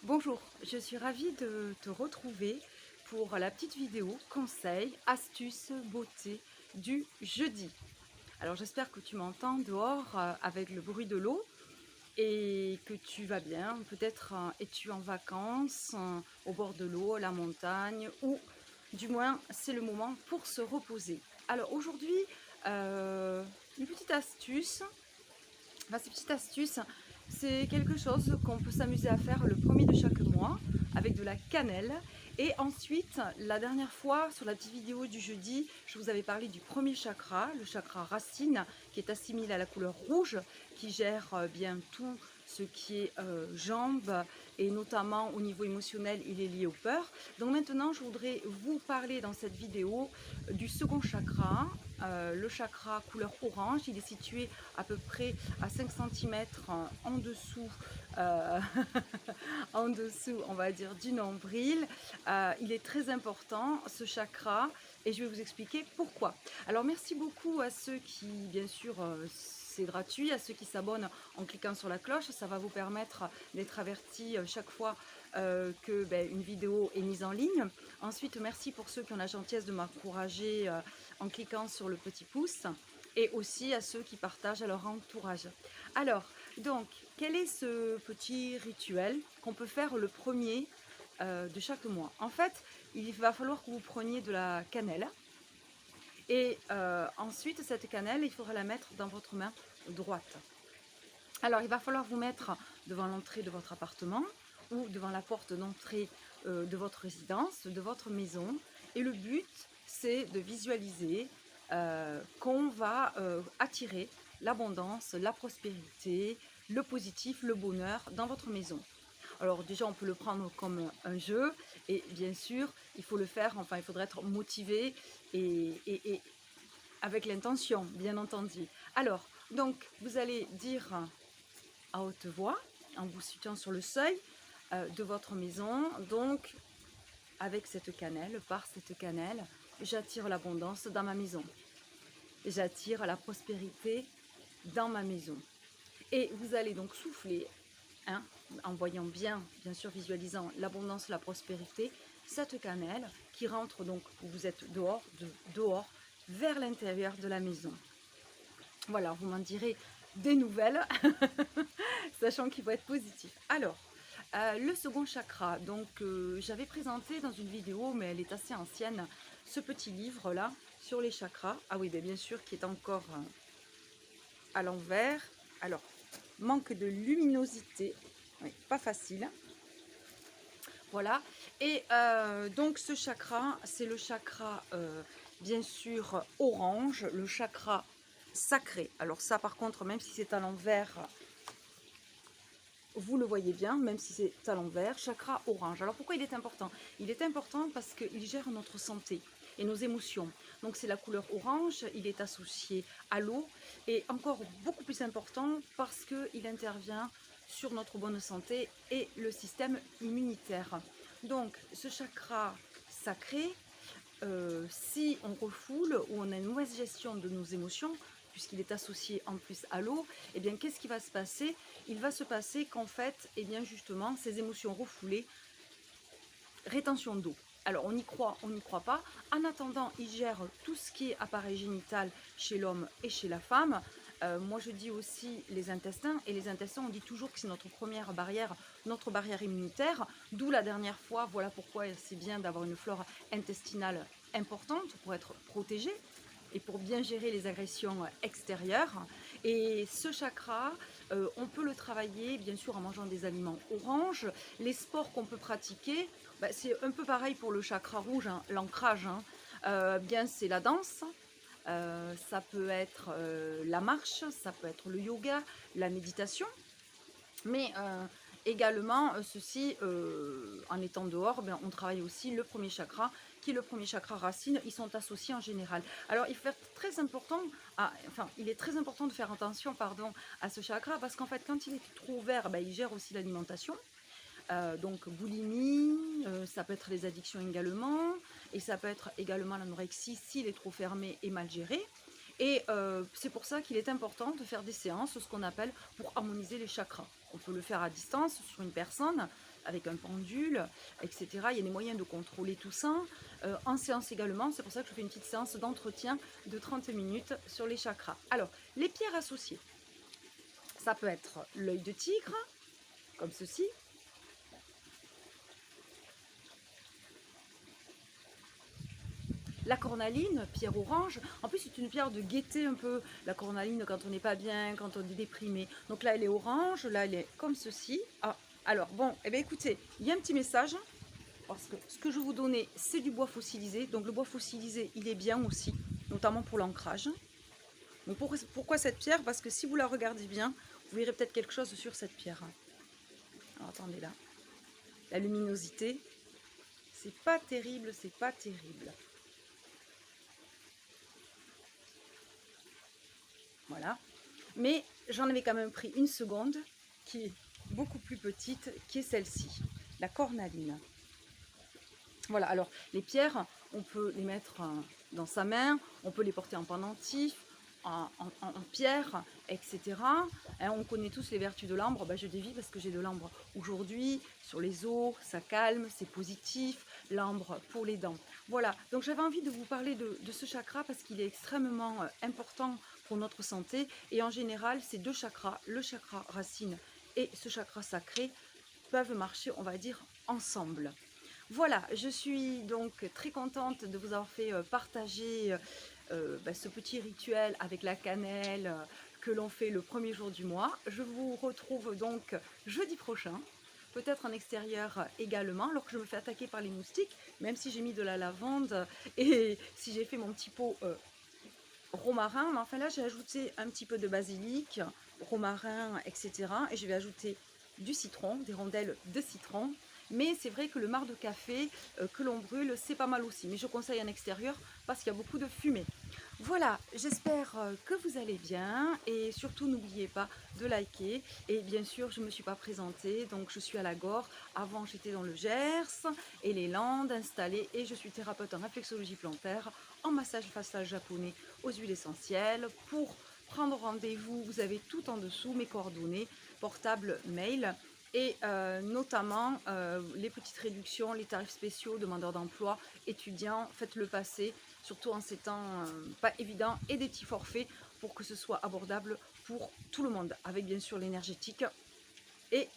Bonjour, je suis ravie de te retrouver pour la petite vidéo conseils, astuces, beauté du jeudi. Alors j'espère que tu m'entends dehors avec le bruit de l'eau et que tu vas bien. Peut-être es-tu en vacances au bord de l'eau, à la montagne ou du moins c'est le moment pour se reposer. Alors aujourd'hui, euh, une petite astuce. Ces petites astuces, c'est quelque chose qu'on peut s'amuser à faire le premier de chaque mois avec de la cannelle. Et ensuite, la dernière fois, sur la petite vidéo du jeudi, je vous avais parlé du premier chakra, le chakra racine, qui est assimilé à la couleur rouge, qui gère bien tout ce qui est jambes, et notamment au niveau émotionnel, il est lié aux peurs. Donc maintenant, je voudrais vous parler dans cette vidéo du second chakra, le chakra couleur orange. Il est situé à peu près à 5 centimètres en dessous, euh, en dessous, on va dire, du nombril. Il est très important, ce chakra, et je vais vous expliquer pourquoi. Alors, merci beaucoup à ceux qui, bien sûr, c'est gratuit, à ceux qui s'abonnent en cliquant sur la cloche. Ça va vous permettre d'être avertis chaque fois que une vidéo est mise en ligne. Ensuite, merci pour ceux qui ont la gentillesse de m'encourager en cliquant sur le petit pouce, et aussi à ceux qui partagent à leur entourage. Alors, donc, quel est ce petit rituel qu'on peut faire le premier de chaque mois? En fait, il va falloir que vous preniez de la cannelle et ensuite, cette cannelle, il faudra la mettre dans votre main droite. Alors, il va falloir vous mettre devant l'entrée de votre appartement ou devant la porte d'entrée de votre résidence, de votre maison. Et le but, c'est de visualiser qu'on va attirer l'abondance, la prospérité, le positif, le bonheur dans votre maison. Alors déjà, on peut le prendre comme un jeu et bien sûr, il faut le faire, enfin, il faudrait être motivé et avec l'intention, bien entendu. Alors, donc, vous allez dire à haute voix, en vous situant sur le seuil de votre maison. Donc, avec cette cannelle, par cette cannelle, j'attire l'abondance dans ma maison. J'attire la prospérité dans ma maison. Et vous allez donc souffler, hein, en voyant bien sûr, visualisant l'abondance, la prospérité, cette cannelle qui rentre donc, vous êtes dehors vers l'intérieur de la maison. Voilà, vous m'en direz des nouvelles, sachant qu'il faut être positif. Alors, le second chakra, donc j'avais présenté dans une vidéo, mais elle est assez ancienne, ce petit livre-là sur les chakras. Ah oui, bien sûr, qui est encore à l'envers. Alors, manque de luminosité, oui, pas facile. Voilà, et donc ce chakra, c'est le chakra, bien sûr, orange, le chakra sacré. Alors ça, par contre, même si c'est à l'envers, vous le voyez bien, même si c'est à l'envers, chakra orange. Alors pourquoi il est important? Il est important parce qu'il gère notre santé et nos émotions. Donc c'est la couleur orange, il est associé à l'eau, et encore beaucoup plus important parce qu'il intervient sur notre bonne santé et le système immunitaire. Donc ce chakra sacré, si on refoule ou on a une mauvaise gestion de nos émotions, puisqu'il est associé en plus à l'eau, eh bien qu'est-ce qui va se passer? Il va se passer qu'en fait, eh bien justement, ces émotions refoulées, rétention d'eau. Alors on y croit, on n'y croit pas. En attendant, il gère tout ce qui est appareil génital chez l'homme et chez la femme. Moi je dis aussi les intestins, et les intestins, on dit toujours que c'est notre première barrière, notre barrière immunitaire, d'où la dernière fois, voilà pourquoi c'est bien d'avoir une flore intestinale importante pour être protégé et pour bien gérer les agressions extérieures. Et ce chakra, on peut le travailler bien sûr en mangeant des aliments oranges. Les sports qu'on peut pratiquer, c'est un peu pareil pour le chakra rouge, hein, l'ancrage, hein. Bien c'est la danse, ça peut être la marche, ça peut être le yoga, la méditation, mais également ceci, en étant dehors, on travaille aussi le premier chakra, qui est le premier chakra racine. Ils sont associés en général. Alors il faut être très important, il est très important de faire attention, pardon, à ce chakra, parce qu'en fait quand il est trop ouvert, il gère aussi l'alimentation. Donc boulimie, ça peut être les addictions également, et ça peut être également l'anorexie s'il est trop fermé et mal géré. Et c'est pour ça qu'il est important de faire des séances, ce qu'on appelle pour harmoniser les chakras. On peut le faire à distance sur une personne avec un pendule, etc. Il y a des moyens de contrôler tout ça. En séance également, c'est pour ça que je fais une petite séance d'entretien de 30 minutes sur les chakras. Alors, les pierres associées, ça peut être l'œil de tigre, comme ceci. La cornaline, pierre orange, en plus c'est une pierre de gaieté un peu, la cornaline quand on n'est pas bien, quand on est déprimé. Donc là elle est orange, là elle est comme ceci. Ah, alors bon, eh bien écoutez, il y a un petit message, parce que ce que je vais vous donner c'est du bois fossilisé, donc le bois fossilisé il est bien aussi, notamment pour l'ancrage. Donc pourquoi cette pierre? Parce que si vous la regardez bien, vous verrez peut-être quelque chose sur cette pierre. Alors attendez là, la luminosité, c'est pas terrible, c'est pas terrible. Voilà. Mais j'en avais quand même pris une seconde qui est beaucoup plus petite, qui est celle-ci, la cornaline. Voilà, alors les pierres, on peut les mettre dans sa main, on peut les porter en pendentif, en pierre, etc. Hein, on connaît tous les vertus de l'ambre. Ben, je dévie parce que j'ai de l'ambre aujourd'hui sur les os, ça calme, c'est positif. L'ambre pour les dents. Voilà, donc j'avais envie de vous parler de ce chakra parce qu'il est extrêmement important pour notre santé. Et en général, ces deux chakras, le chakra racine et ce chakra sacré, peuvent marcher, on va dire, ensemble. Voilà, je suis donc très contente de vous avoir fait partager ce petit rituel avec la cannelle que l'on fait le premier jour du mois. Je vous retrouve donc jeudi prochain, peut-être en extérieur également, alors que je me fais attaquer par les moustiques, même si j'ai mis de la lavande et si j'ai fait mon petit pot romarin. Mais enfin là, j'ai ajouté un petit peu de basilic, romarin, etc. Et je vais ajouter du citron, des rondelles de citron. Mais c'est vrai que le marc de café que l'on brûle, c'est pas mal aussi. Mais je conseille en extérieur parce qu'il y a beaucoup de fumée. Voilà, j'espère que vous allez bien et surtout n'oubliez pas de liker. Et bien sûr, je ne me suis pas présentée, donc je suis à la Gore. Avant, j'étais dans le Gers et les Landes installées et je suis thérapeute en réflexologie plantaire, en massage facial japonais aux huiles essentielles. Pour prendre rendez-vous, vous avez tout en dessous, mes coordonnées, portable, mail. Et notamment les petites réductions, les tarifs spéciaux, demandeurs d'emploi, étudiants, faites-le passer, surtout en ces temps pas évidents, et des petits forfaits pour que ce soit abordable pour tout le monde, avec bien sûr l'énergétique et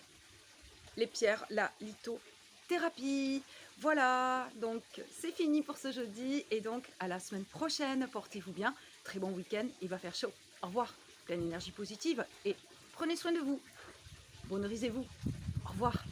les pierres, la lithothérapie. Voilà, donc c'est fini pour ce jeudi, et donc à la semaine prochaine, portez-vous bien, très bon week-end, il va faire chaud, au revoir, pleine énergie positive, et prenez soin de vous. Bonheurisez-vous. Au revoir.